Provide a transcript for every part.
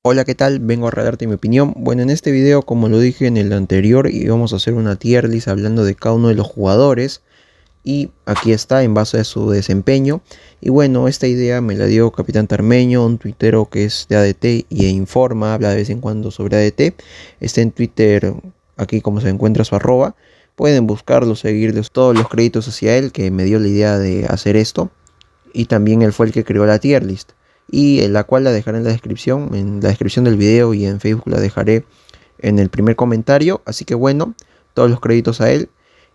Hola, ¿qué tal? Vengo a regalarte mi opinión. Bueno, en este video, como lo dije en el anterior, íbamos a hacer una tier list hablando de cada uno de los jugadores. Y aquí está, en base a su desempeño. Y bueno, esta idea me la dio Capitán Tarmeño, un tuitero que es de ADT y informa, habla de vez en cuando sobre ADT. Está en Twitter, aquí como se encuentra su arroba. Pueden buscarlo, seguirles todos los créditos hacia él, que me dio la idea de hacer esto. Y también él fue el que creó la tier list, y en la cual la dejaré en la descripción del video, y en Facebook la dejaré en el primer comentario. Así que bueno, todos los créditos a él.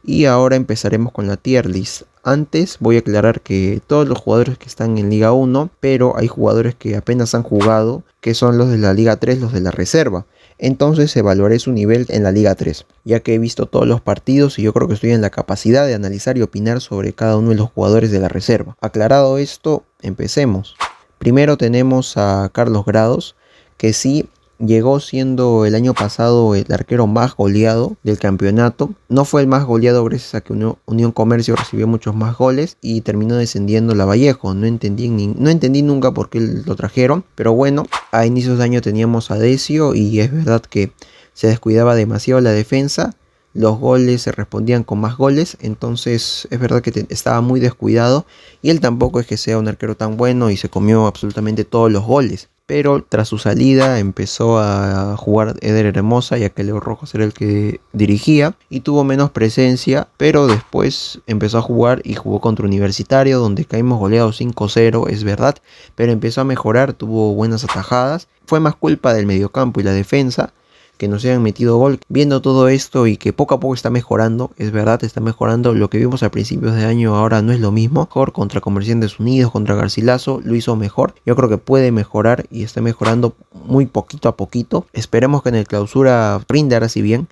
Y ahora empezaremos con la tier list. Antes voy a aclarar que todos los jugadores que están en Liga 1, pero hay jugadores que apenas han jugado, que son los de la Liga 3, los de la reserva. Entonces evaluaré su nivel en la Liga 3, ya que he visto todos los partidos y yo creo que estoy en la capacidad de analizar y opinar sobre cada uno de los jugadores de la reserva. Aclarado esto, empecemos. Primero tenemos a Carlos Grados, que sí llegó siendo el año pasado el arquero más goleado del campeonato. No fue el más goleado gracias a que Unión Comercio recibió muchos más goles y terminó descendiendo Lavallejo. No entendí nunca por qué lo trajeron, pero bueno, a inicios de año teníamos a Decio y es verdad que se descuidaba demasiado la defensa. Los goles se respondían con más goles, entonces es verdad que estaba muy descuidado, y él tampoco es que sea un arquero tan bueno y se comió absolutamente todos los goles. Pero tras su salida empezó a jugar Eder Hermosa, ya que Leo Rojas era el que dirigía y tuvo menos presencia, pero después empezó a jugar y jugó contra Universitario, donde caímos goleados 5-0, es verdad, pero empezó a mejorar, tuvo buenas atajadas. Fue más culpa del mediocampo y la defensa que nos hayan metido gol. Viendo todo esto y que poco a poco está mejorando, es verdad, está mejorando. Lo que vimos a principios de año ahora no es lo mismo. Mejor contra Comerciantes Unidos, contra Garcilaso, lo hizo mejor. Yo creo que puede mejorar y está mejorando muy poquito a poquito. Esperemos que en el clausura rinda ahora sí bien,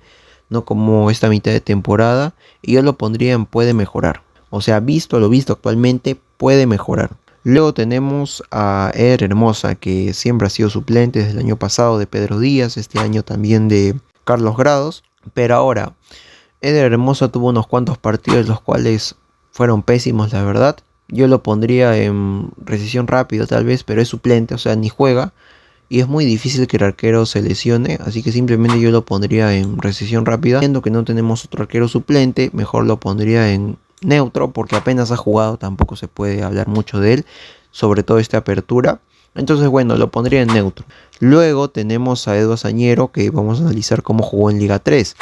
no como esta mitad de temporada. Y yo lo pondría en puede mejorar. O sea, visto lo visto actualmente, puede mejorar. Luego tenemos a Eder Hermosa, que siempre ha sido suplente desde el año pasado de Pedro Díaz, este año también de Carlos Grados. Pero ahora, Eder Hermosa tuvo unos cuantos partidos los cuales fueron pésimos, la verdad. Yo lo pondría en recesión rápida tal vez, pero es suplente, o sea, ni juega. Y es muy difícil que el arquero se lesione, así que simplemente yo lo pondría en recesión rápida. Viendo que no tenemos otro arquero suplente, mejor lo pondría en neutro, porque apenas ha jugado, tampoco se puede hablar mucho de él, sobre todo esta apertura. Entonces bueno, lo pondría en neutro. Luego tenemos a Edu Azañero, que vamos a analizar cómo jugó en Liga 3.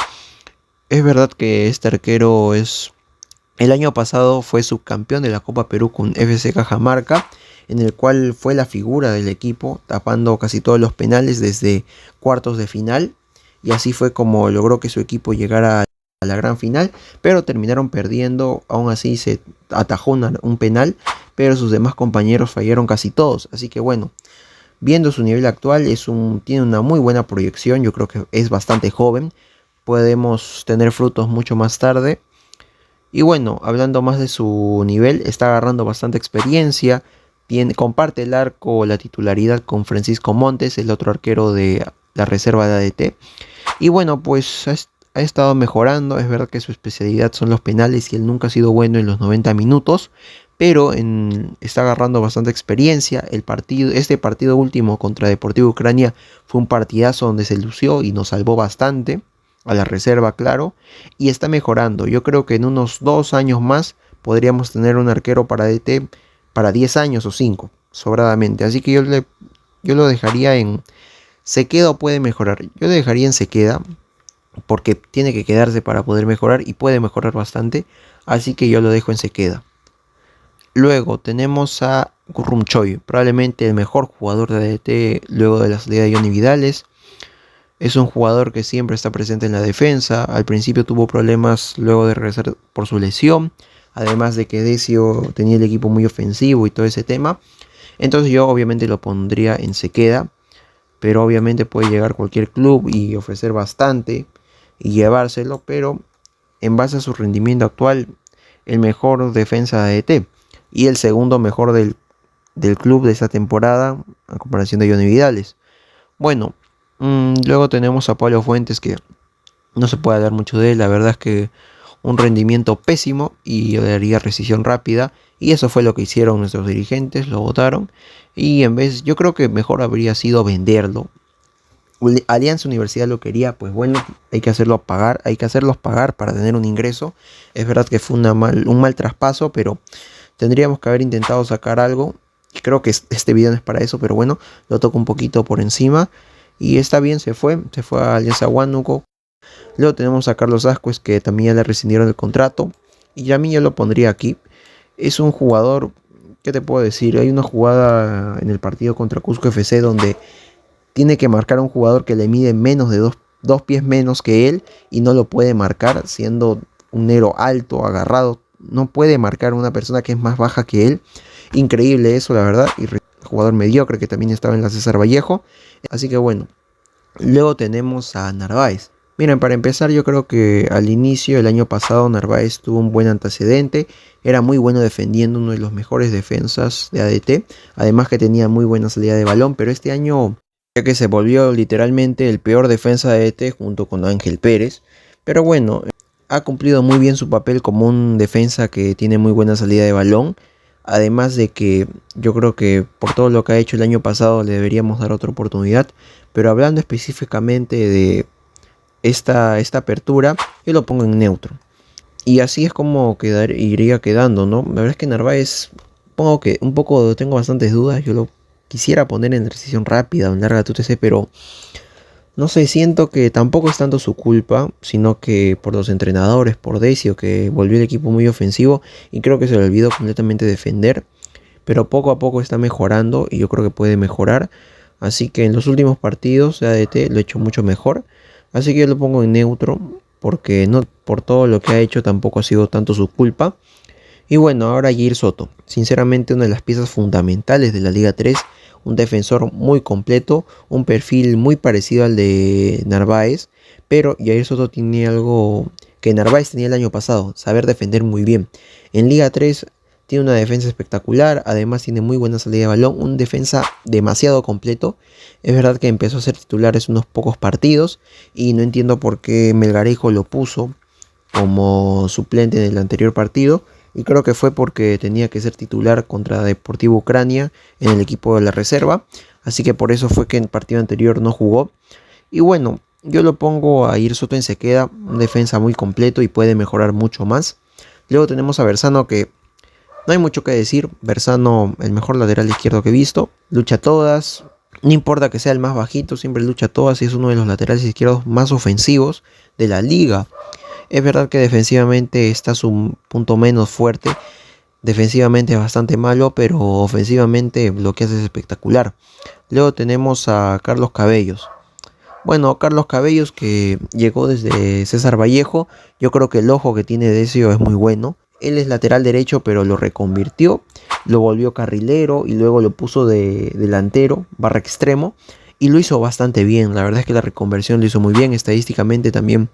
Es verdad que este arquero el año pasado fue subcampeón de la Copa Perú con FC Cajamarca, en el cual fue la figura del equipo, tapando casi todos los penales desde cuartos de final, y así fue como logró que su equipo llegara a la gran final, pero terminaron perdiendo. Aún así se atajó un penal, pero sus demás compañeros fallaron casi todos. Así que bueno, viendo su nivel actual, tiene una muy buena proyección. Yo creo que es bastante joven, podemos tener frutos mucho más tarde. Y bueno, hablando más de su nivel, está agarrando bastante experiencia. Comparte el arco, la titularidad con Francisco Montes, el otro arquero de la reserva de ADT. Y bueno, pues ha estado mejorando. Es verdad que su especialidad son los penales y él nunca ha sido bueno en los 90 minutos. Pero está agarrando bastante experiencia. Este partido último contra Deportivo Ucrania fue un partidazo donde se lució y nos salvó bastante. A la reserva, claro. Y está mejorando. Yo creo que en unos 2 años más podríamos tener un arquero para DT para 10 años o 5, sobradamente. Así que yo lo dejaría en Sequeda, o puede mejorar. Yo lo dejaría en Sequeda, porque tiene que quedarse para poder mejorar y puede mejorar bastante. Así que yo lo dejo en Sequeda. Luego tenemos a Gurrumchoy, probablemente el mejor jugador de ADT luego de la salida de Johnny Vidales. Es un jugador que siempre está presente en la defensa. Al principio tuvo problemas luego de regresar por su lesión. Además de que Decio tenía el equipo muy ofensivo y todo ese tema. Entonces yo obviamente lo pondría en Sequeda. Pero obviamente puede llegar cualquier club y ofrecer bastante y llevárselo. Pero en base a su rendimiento actual, el mejor defensa de ADT. Y el segundo mejor del club de esta temporada, a comparación de Johnny Vidales. Bueno, luego tenemos a Pablo Fuentes, que no se puede hablar mucho de él. La verdad es que un rendimiento pésimo, y yo le daría rescisión rápida. Y eso fue lo que hicieron nuestros dirigentes, lo votaron. Y yo creo que mejor habría sido venderlo. Alianza Universidad lo quería, pues bueno, hay que hacerlos pagar para tener un ingreso. Es verdad que fue un mal traspaso, pero tendríamos que haber intentado sacar algo. Creo que este video no es para eso, pero bueno, lo toco un poquito por encima. Y está bien, se fue a Alianza Huánuco. Luego tenemos a Carlos Ascuez, que también ya le rescindieron el contrato. Y a mí yo lo pondría aquí. Es un jugador, ¿qué te puedo decir? Hay una jugada en el partido contra Cusco FC donde tiene que marcar a un jugador que le mide menos de dos pies menos que él y no lo puede marcar, siendo un negro alto, agarrado. No puede marcar a una persona que es más baja que él. Increíble eso, la verdad. Y jugador mediocre que también estaba en la César Vallejo. Así que bueno. Luego tenemos a Narváez. Miren, para empezar, yo creo que al inicio del año pasado Narváez tuvo un buen antecedente. Era muy bueno defendiendo, uno de los mejores defensas de ADT. Además que tenía muy buena salida de balón. Pero este año, ya que se volvió literalmente el peor defensa de ADT junto con Ángel Pérez. Pero bueno, ha cumplido muy bien su papel como un defensa que tiene muy buena salida de balón. Además de que yo creo que por todo lo que ha hecho el año pasado le deberíamos dar otra oportunidad. Pero hablando específicamente de esta apertura, yo lo pongo en neutro. Y así es como iría quedando, ¿no? La verdad es que Narváez, pongo que un poco tengo bastantes dudas. Yo lo quisiera poner en transición rápida o en larga TTC, pero no sé, siento que tampoco es tanto su culpa, sino que por los entrenadores, por Decio, que volvió el equipo muy ofensivo y creo que se le olvidó completamente defender. Pero poco a poco está mejorando y yo creo que puede mejorar. Así que en los últimos partidos de ADT lo he hecho mucho mejor. Así que yo lo pongo en neutro porque no por todo lo que ha hecho tampoco ha sido tanto su culpa. Y bueno, ahora Jair Soto. Sinceramente una de las piezas fundamentales de la Liga 3. Un defensor muy completo. Un perfil muy parecido al de Narváez. Pero Jair Soto tiene algo que Narváez tenía el año pasado. Saber defender muy bien. En Liga 3 tiene una defensa espectacular, además tiene muy buena salida de balón, un defensa demasiado completo. Es verdad que empezó a ser titular en unos pocos partidos y no entiendo por qué Melgarejo lo puso como suplente en el anterior partido. Y creo que fue porque tenía que ser titular contra Deportivo Ucrania en el equipo de la reserva. Así que por eso fue que en el partido anterior no jugó. Y bueno, yo lo pongo a Jair Soto en Sequeda, un defensa muy completo y puede mejorar mucho más. Luego tenemos a Berzano que no hay mucho que decir. Berzano, el mejor lateral izquierdo que he visto. Lucha todas. No importa que sea el más bajito, siempre lucha todas y es uno de los laterales izquierdos más ofensivos de la liga. Es verdad que defensivamente está su punto menos fuerte. Defensivamente es bastante malo, pero ofensivamente lo que hace es espectacular. Luego tenemos a Carlos Cabellos. Bueno, Carlos Cabellos que llegó desde César Vallejo. Yo creo que el ojo que tiene Decio es muy bueno. Él es lateral derecho, pero lo reconvirtió, lo volvió carrilero y luego lo puso de delantero, barra extremo, y lo hizo bastante bien. La verdad es que la reconversión lo hizo muy bien, estadísticamente también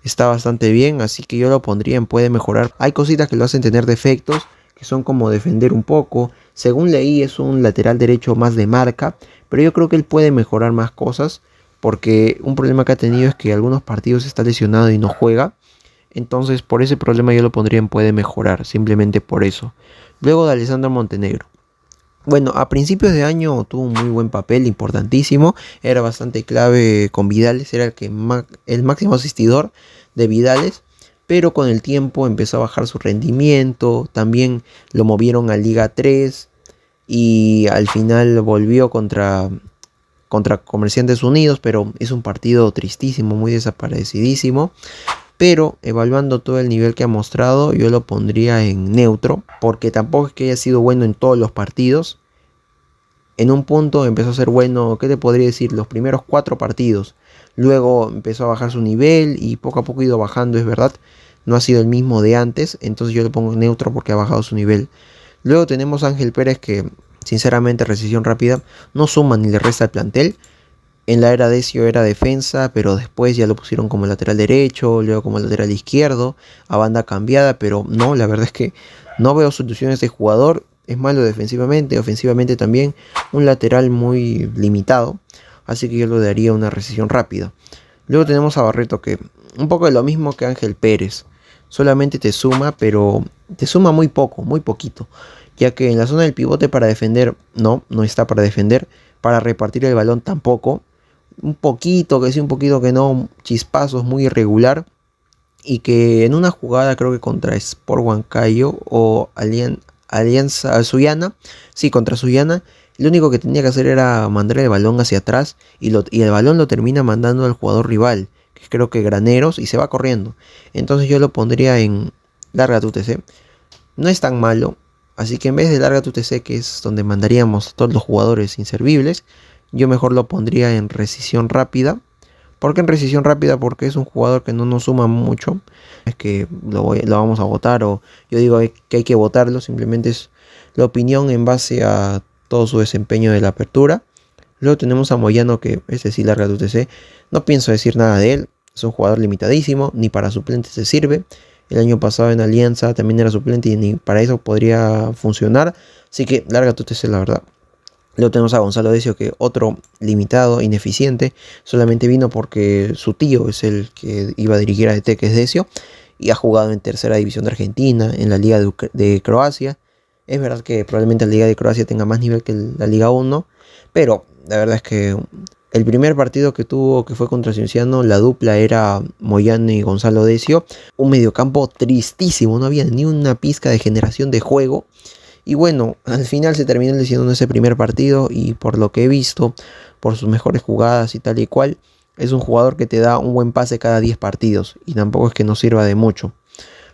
está bastante bien, así que yo lo pondría en puede mejorar. Hay cositas que lo hacen tener defectos, que son como defender un poco. Según leí es un lateral derecho más de marca, pero yo creo que él puede mejorar más cosas, porque un problema que ha tenido es que algunos partidos está lesionado y no juega. Entonces por ese problema yo lo pondría en puede mejorar, simplemente por eso. Luego de Alessandro Montenegro. Bueno, a principios de año tuvo un muy buen papel, importantísimo. Era bastante clave con Vidales, era el máximo asistidor de Vidales. Pero con el tiempo empezó a bajar su rendimiento. También lo movieron a Liga 3. Y al final volvió contra Comerciantes Unidos. Pero es un partido tristísimo, muy desaparecidísimo. Pero evaluando todo el nivel que ha mostrado, yo lo pondría en neutro. Porque tampoco es que haya sido bueno en todos los partidos. En un punto empezó a ser bueno, ¿qué te podría decir? Los primeros 4 partidos. Luego empezó a bajar su nivel y poco a poco ha ido bajando, es verdad. No ha sido el mismo de antes. Entonces yo lo pongo en neutro porque ha bajado su nivel. Luego tenemos a Ángel Pérez que, sinceramente, recesión rápida, no suma ni le resta al plantel. En la era Decio era defensa, pero después ya lo pusieron como lateral derecho, luego como lateral izquierdo, a banda cambiada, pero no, la verdad es que no veo soluciones de jugador. Es malo defensivamente, ofensivamente también, un lateral muy limitado, así que yo lo daría una recesión rápida. Luego tenemos a Barreto que, un poco de lo mismo que Ángel Pérez, solamente te suma, pero te suma muy poco, muy poquito, ya que en la zona del pivote para defender, no está para defender, para repartir el balón tampoco. un poquito que sí, un poquito que no, chispazos, muy irregular. Y que en una jugada, creo que contra Sport Huancayo o Alianza Sullana, sí, contra Sullana, lo único que tenía que hacer era mandar el balón hacia atrás y el balón lo termina mandando al jugador rival, que creo que Graneros, y se va corriendo. Entonces yo lo pondría en larga tu TC. No es tan malo, así que en vez de larga tu TC, que es donde mandaríamos a todos los jugadores inservibles, yo mejor lo pondría en rescisión rápida. ¿Por qué en rescisión rápida? Porque es un jugador que no nos suma mucho. Es que lo vamos a votar o yo digo que hay que votarlo. Simplemente es la opinión en base a todo su desempeño de la apertura. Luego tenemos a Moyano, que ese sí larga tu TC. No pienso decir nada de él. Es un jugador limitadísimo. Ni para suplentes se sirve. El año pasado en Alianza también era suplente y ni para eso podría funcionar. Así que larga tu TC, la verdad. Luego tenemos a Gonzalo Decio, que otro limitado, ineficiente, solamente vino porque su tío es el que iba a dirigir a DT, que es Decio, y ha jugado en tercera división de Argentina, en la Liga de Croacia. Es verdad que probablemente la Liga de Croacia tenga más nivel que la Liga 1, pero la verdad es que el primer partido que tuvo, que fue contra Cienciano, la dupla era Moyano y Gonzalo Decio, un mediocampo tristísimo, no había ni una pizca de generación de juego. Y bueno, al final se terminó lesionando ese primer partido y por lo que he visto, por sus mejores jugadas y tal y cual, es un jugador que te da un buen pase cada 10 partidos y tampoco es que nos sirva de mucho.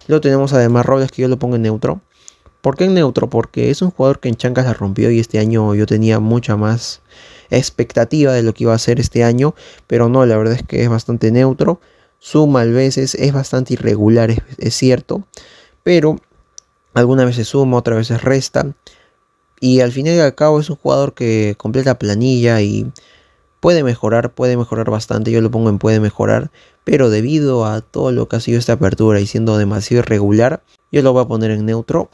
Luego tenemos además Robles, que yo lo pongo en neutro. ¿Por qué en neutro? Porque es un jugador que en Chancas la rompió y este año yo tenía mucha más expectativa de lo que iba a hacer este año, pero no, la verdad es que es bastante neutro. Suma a veces, es bastante irregular, es cierto, pero algunas veces suma, otras veces resta. Y al final y al cabo es un jugador que completa planilla y puede mejorar bastante. Yo lo pongo en puede mejorar. Pero debido a todo lo que ha sido esta apertura y siendo demasiado irregular, yo lo voy a poner en neutro.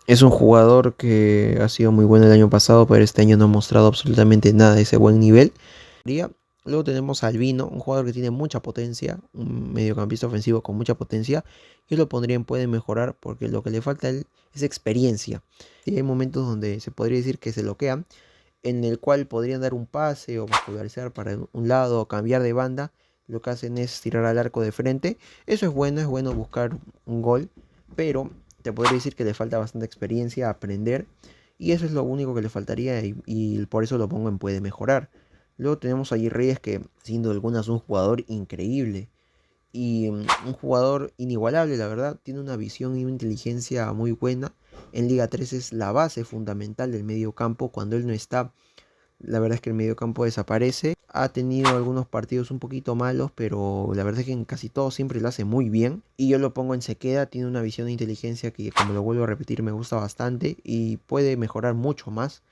Es un jugador que ha sido muy bueno el año pasado, pero este año no ha mostrado absolutamente nada de ese buen nivel. Luego tenemos a Albino, un jugador que tiene mucha potencia, un mediocampista ofensivo con mucha potencia. Yo lo pondría en puede mejorar porque lo que le falta a él es experiencia. Y hay momentos donde se podría decir que se bloquean, en el cual podrían dar un pase o vascularizar para un lado o cambiar de banda. Lo que hacen es tirar al arco de frente. Eso es bueno buscar un gol, pero te podría decir que le falta bastante experiencia, aprender. Y eso es lo único que le faltaría y por eso lo pongo en puede mejorar. Luego tenemos a G. Reyes, que sin duda alguna es un jugador increíble y un jugador inigualable, la verdad. Tiene una visión y una inteligencia muy buena. En Liga 3 es la base fundamental del medio campo. Cuando él no está, la verdad es que el medio campo desaparece. Ha tenido algunos partidos un poquito malos, pero la verdad es que en casi todo siempre lo hace muy bien. Y yo lo pongo en sequeda. Tiene una visión de inteligencia que, como lo vuelvo a repetir, me gusta bastante y puede mejorar mucho más.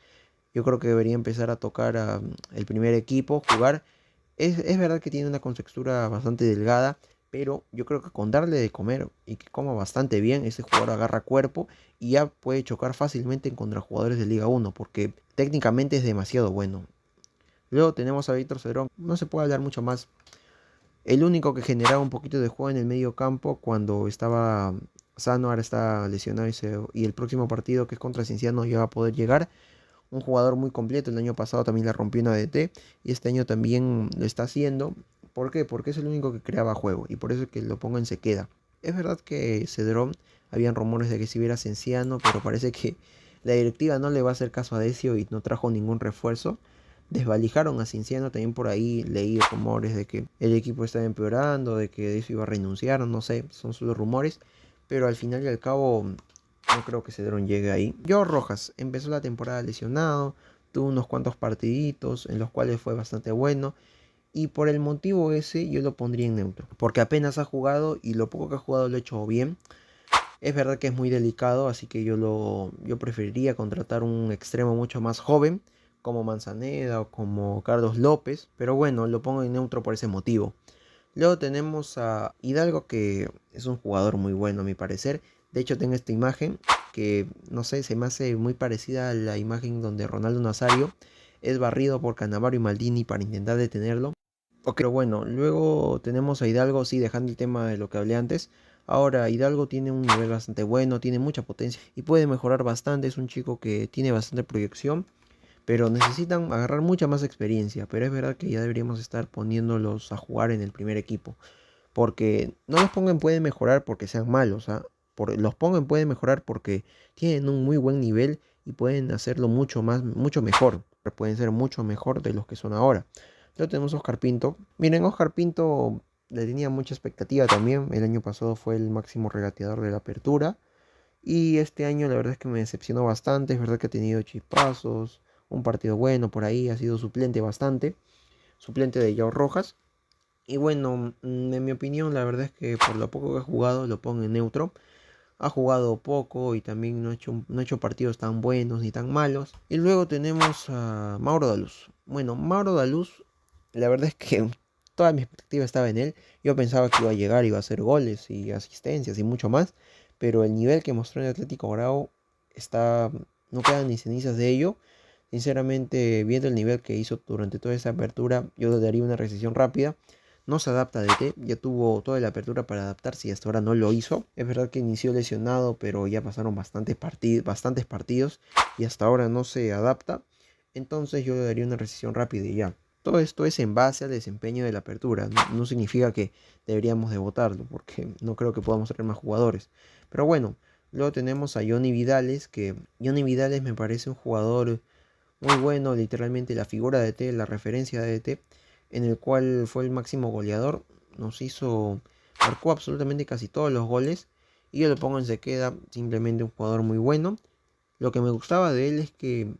Yo creo que debería empezar a tocar el primer equipo, jugar. Es verdad que tiene una contextura bastante delgada, pero yo creo que con darle de comer y que coma bastante bien, ese jugador agarra cuerpo y ya puede chocar fácilmente contra jugadores de Liga 1, porque técnicamente es demasiado bueno. Luego tenemos a Víctor Cedrón, no se puede hablar mucho más. El único que generaba un poquito de juego en el medio campo cuando estaba sano, ahora está lesionado y el próximo partido, que es contra Cienciano, ya va a poder llegar. Un jugador muy completo, el año pasado también la rompió en ADT y este año también lo está haciendo. ¿Por qué? Porque es el único que creaba juego y por eso es que lo pongo en sequeda. Es verdad que Cedrón, habían rumores de que si hubiera Cienciano, pero parece que la directiva no le va a hacer caso a Decio y no trajo ningún refuerzo. Desvalijaron a Cienciano, también por ahí leí rumores de que el equipo estaba empeorando, de que Decio iba a renunciar, no sé, son solo rumores, pero al final y al cabo no creo que Cedrón llegue ahí. Joao Rojas empezó la temporada lesionado, tuvo unos cuantos partiditos en los cuales fue bastante bueno. Y por el motivo ese yo lo pondría en neutro. Porque apenas ha jugado y lo poco que ha jugado lo ha hecho bien. Es verdad que es muy delicado, así que yo preferiría contratar un extremo mucho más joven, como Manzaneda o como Carlos López. Pero bueno, lo pongo en neutro por ese motivo. Luego tenemos a Hidalgo, que es un jugador muy bueno a mi parecer. De hecho tengo esta imagen que no sé, se me hace muy parecida a la imagen donde Ronaldo Nazario es barrido por Cannavaro y Maldini para intentar detenerlo. Pero bueno, luego tenemos a Hidalgo, sí, dejando el tema de lo que hablé antes. Ahora, Hidalgo tiene un nivel bastante bueno, tiene mucha potencia y puede mejorar bastante. Es un chico que tiene bastante proyección, pero necesitan agarrar mucha más experiencia. Pero es verdad que ya deberíamos estar poniéndolos a jugar en el primer equipo. Porque no los pongan pueden mejorar porque sean malos, ¿ah? Los pongan pueden mejorar porque tienen un muy buen nivel y pueden hacerlo mucho más, mucho mejor. Pueden ser mucho mejor de los que son ahora. Luego tenemos a Oscar Pinto. Miren, Oscar Pinto le tenía mucha expectativa también. El año pasado fue el máximo regateador de la apertura. Y este año la verdad es que me decepcionó bastante. Es verdad que ha tenido chispazos, un partido bueno por ahí, ha sido suplente bastante. Suplente de Yao Rojas. Y bueno, en mi opinión, la verdad es que por lo poco que ha jugado, lo pongo en neutro. Ha jugado poco y también no ha hecho partidos tan buenos ni tan malos. Y luego tenemos a Mauro Daluz. Bueno, Mauro Daluz, la verdad es que toda mi expectativa estaba en él. Yo pensaba que iba a llegar, iba a hacer goles y asistencias y mucho más. Pero el nivel que mostró en el Atlético Grau está, no quedan ni cenizas de ello. Sinceramente, viendo el nivel que hizo durante toda esa apertura, yo le daría una recesión rápida. No se adapta a DT, ya tuvo toda la apertura para adaptarse y hasta ahora no lo hizo. Es verdad que inició lesionado, pero ya pasaron bastantes partidos y hasta ahora no se adapta. Entonces yo le daría una recesión rápida y ya. Todo esto es en base al desempeño de la apertura. No significa que deberíamos de votarlo, porque no creo que podamos tener más jugadores. Pero bueno, luego tenemos a Johnny Vidales, que Johnny Vidales me parece un jugador muy bueno, literalmente la figura de DT, la referencia de DT, en el cual fue el máximo goleador, marcó absolutamente casi todos los goles, y yo lo pongo en se queda, simplemente un jugador muy bueno. Lo que me gustaba de él es que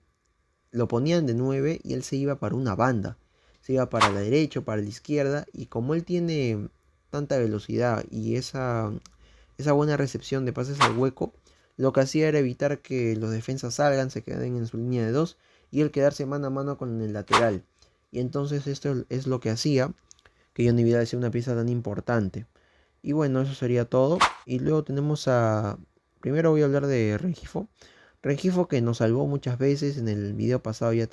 lo ponían de 9 y él se iba para una banda, se iba para la derecha o para la izquierda, y como él tiene tanta velocidad y esa buena recepción de pases al hueco, lo que hacía era evitar que los defensas salgan, se queden en su línea de 2 y él quedarse mano a mano con el lateral. Y entonces esto es lo que hacía que Johnny Vidal sea una pieza tan importante. Y bueno, eso sería todo. Y luego tenemos a... Primero voy a hablar de Rengifo. Rengifo que nos salvó muchas veces. En el video pasado ya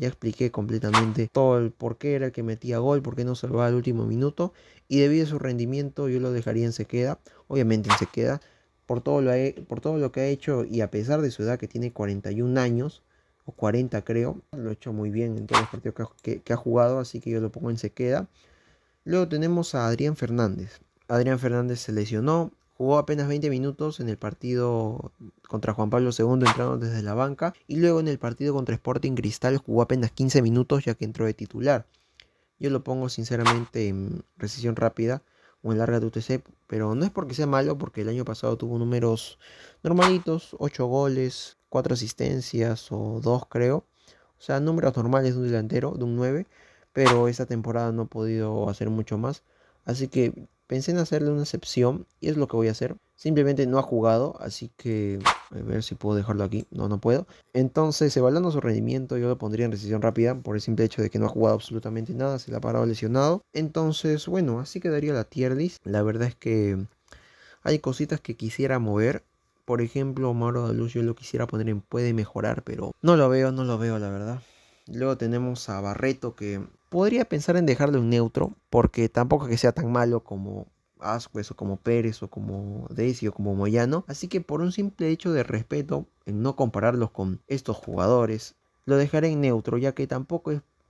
expliqué completamente todo el por qué era el que metía gol, por qué no salvaba al último minuto. Y debido a su rendimiento yo lo dejaría en sequeda. Obviamente en sequeda. Por todo lo que ha hecho y a pesar de su edad que tiene 41 años o 40 creo, lo ha hecho muy bien en todos los partidos que ha jugado, así que yo lo pongo en sequeda. Luego tenemos a Adrián Fernández. Adrián Fernández se lesionó, jugó apenas 20 minutos en el partido contra Juan Pablo II entrando desde la banca, y luego en el partido contra Sporting Cristal jugó apenas 15 minutos ya que entró de titular. Yo lo pongo sinceramente en recesión rápida o en larga de UTC, pero no es porque sea malo, porque el año pasado tuvo números normalitos, 8 goles, 4 asistencias o 2 creo. O sea, números normales de un delantero, de un 9, pero esta temporada no ha podido hacer mucho más. Así que pensé en hacerle una excepción y es lo que voy a hacer. Simplemente no ha jugado, así que a ver si puedo dejarlo aquí. No, no puedo. Entonces, evaluando su rendimiento, yo lo pondría en decisión rápida por el simple hecho de que no ha jugado absolutamente nada, se le ha parado lesionado. Entonces, bueno, así quedaría la tier list. La verdad es que hay cositas que quisiera mover. Por ejemplo, Mauro Daluz yo lo quisiera poner en puede mejorar, pero no lo veo, la verdad. Luego tenemos a Barreto, que podría pensar en dejarlo en neutro, porque tampoco es que sea tan malo como Ascuez o como Pérez o como Desi o como Moyano. Así que por un simple hecho de respeto, en no compararlos con estos jugadores, lo dejaré en neutro, ya que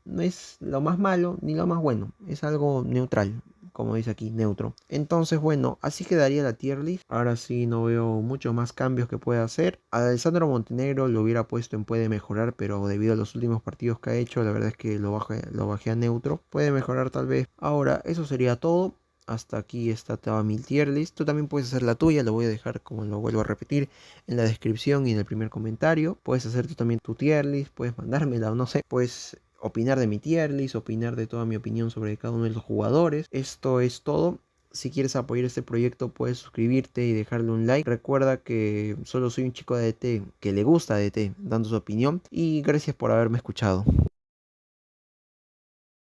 no es lo más malo ni lo más bueno, es algo neutral, como dice aquí, neutro. Entonces, bueno, así quedaría la tier list. Ahora sí no veo muchos más cambios que pueda hacer. A Alessandro Montenegro lo hubiera puesto en puede mejorar, pero debido a los últimos partidos que ha hecho, la verdad es que lo bajé a neutro. Puede mejorar tal vez. Ahora, eso sería todo. Hasta aquí está toda mi tier list. Tú también puedes hacer la tuya, lo voy a dejar, como lo vuelvo a repetir, en la descripción y en el primer comentario. Puedes hacer tú también tu tier list, puedes mandármela o no sé, puedes opinar de mi tier list, opinar de toda mi opinión sobre cada uno de los jugadores. Esto es todo. Si quieres apoyar este proyecto puedes suscribirte y dejarle un like. Recuerda que solo soy un chico de DT que le gusta DT dando su opinión. Y gracias por haberme escuchado.